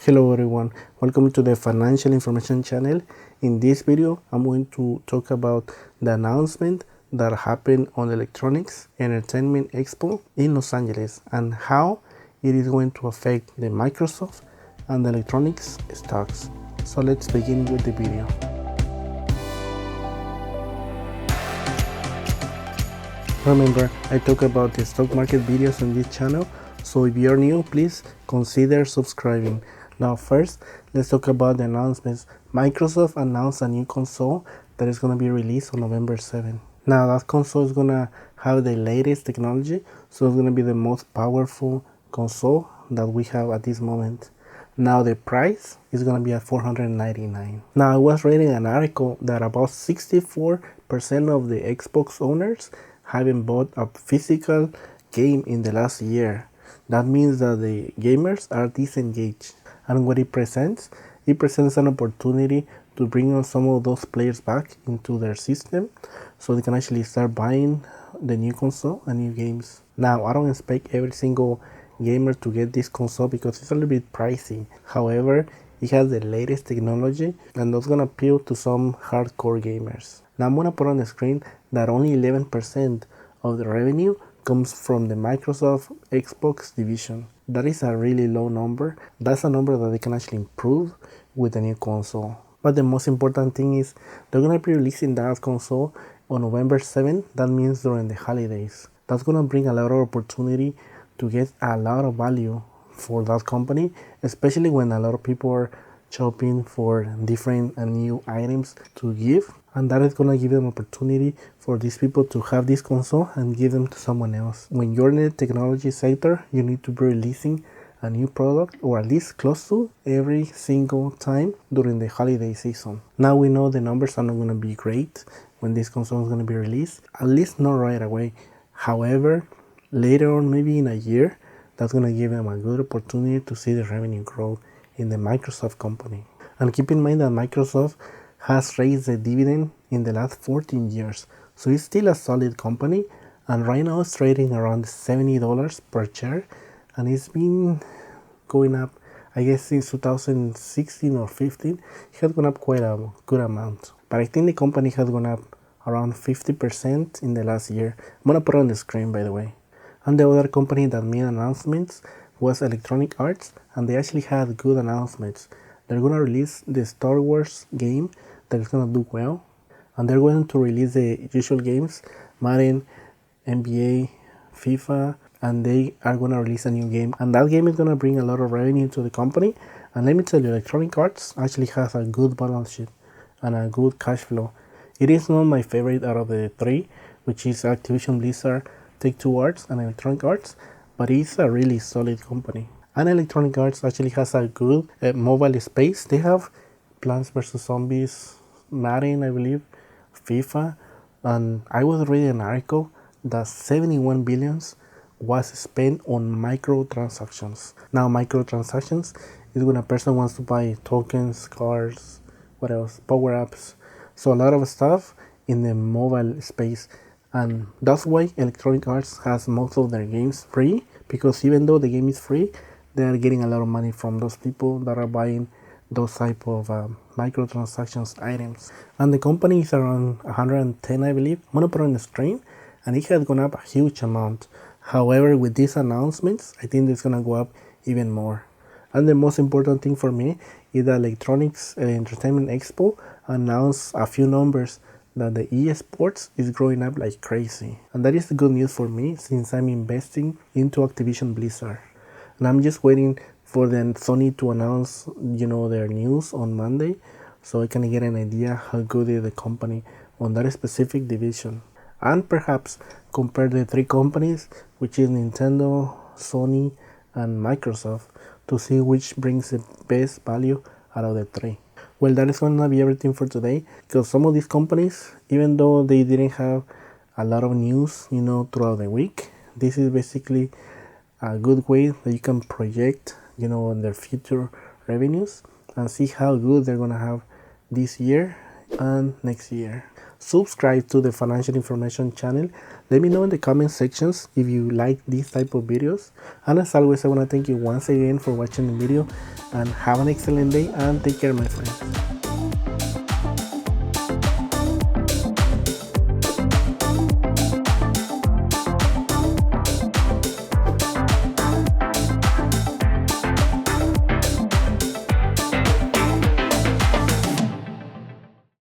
Hello everyone, welcome to the Financial Information channel. In this video, I'm going to talk about the announcement that happened on the Electronics Entertainment Expo in Los Angeles and how it is going to affect the Microsoft and the electronics stocks. So let's begin with the video. Remember, I talk about the stock market videos on this channel, so if you're new, please consider subscribing. Now first, let's talk about the announcements. Microsoft announced a new console that is going to be released on November 7th. Now that console is going to have the latest technology, so it's going to be the most powerful console that we have at this moment. Now the price is going to be at $499. Now I was reading an article that about 64% of the Xbox owners haven't bought a physical game in the last year. That means that the gamers are disengaged. And what it presents an opportunity to bring on some of those players back into their system so they can actually start buying the new console and new games. Now I don't expect every single gamer to get this console because it's a little bit pricey. However, it has the latest technology and that's gonna appeal to some hardcore gamers. Now I'm gonna put on the screen that only 11% of the revenue comes from the Microsoft Xbox division. That is a really low number. That's a number that they can actually improve with the new console. But the most important thing is they're gonna be releasing that console on November 7th. That means during the holidays. That's gonna bring a lot of opportunity to get a lot of value for that company, especially when a lot of people are shopping for different and new items to give, and that is going to give them opportunity for these people to have this console and give them to someone else. When you're in the technology sector, you need to be releasing a new product or at least close to every single time during the holiday season. Now we know the numbers are not going to be great when this console is going to be released, at least not right away. However, later on, maybe in a year, that's going to give them a good opportunity to see the revenue grow in the Microsoft company. And keep in mind that Microsoft has raised the dividend in the last 14 years. So it's still a solid company. And right now it's trading around $70 per share. And it's been going up, I guess since 2016 or 15, it has gone up quite a good amount. But I think the company has gone up around 50% in the last year. I'm going to put it on the screen, by the way. And the other company that made announcements was Electronic Arts, and they actually had good announcements. They're going to release the Star Wars game that is going to do well, and they're going to release the usual games, Madden, NBA, FIFA, and they are going to release a new game, and that game is going to bring a lot of revenue to the company. And let me tell you, Electronic Arts actually has a good balance sheet and a good cash flow. It is not my favorite out of the three, which is Activision, Blizzard, Take-Two Arts, and Electronic Arts, but it's a really solid company. And Electronic Arts actually has a good mobile space. They have Plants vs. Zombies, Madden, I believe, FIFA, and I was reading an article that 71 billions was spent on microtransactions. Now microtransactions is when a person wants to buy tokens, cards, what else, power-ups, so a lot of stuff in the mobile space. And that's why Electronic Arts has most of their games free, because even though the game is free, they are getting a lot of money from those people that are buying those type of microtransactions items. And the company is around 110, I believe. I'm gonna put on the screen, and it has gone up a huge amount. However, with these announcements, I think it's gonna go up even more. And the most important thing for me is that Electronics Entertainment Expo announced a few numbers that the Esports is growing up like crazy. And that is the good news for me since I'm investing into Activision Blizzard. And I'm just waiting for the Sony to announce, their news on Monday so I can get an idea how good is the company on that specific division. And perhaps compare the three companies, which is Nintendo, Sony, and Microsoft, to see which brings the best value out of the three. Well, that is going to be everything for today, because some of these companies, even though they didn't have a lot of news, throughout the week, this is basically a good way that you can project, on their future revenues and see how good they're going to have this year and next year. Subscribe to the financial information channel. Let me know in the comment sections if you like these type of videos. And as always, I want to thank you once again for watching the video, and have an excellent day and take care, my friends.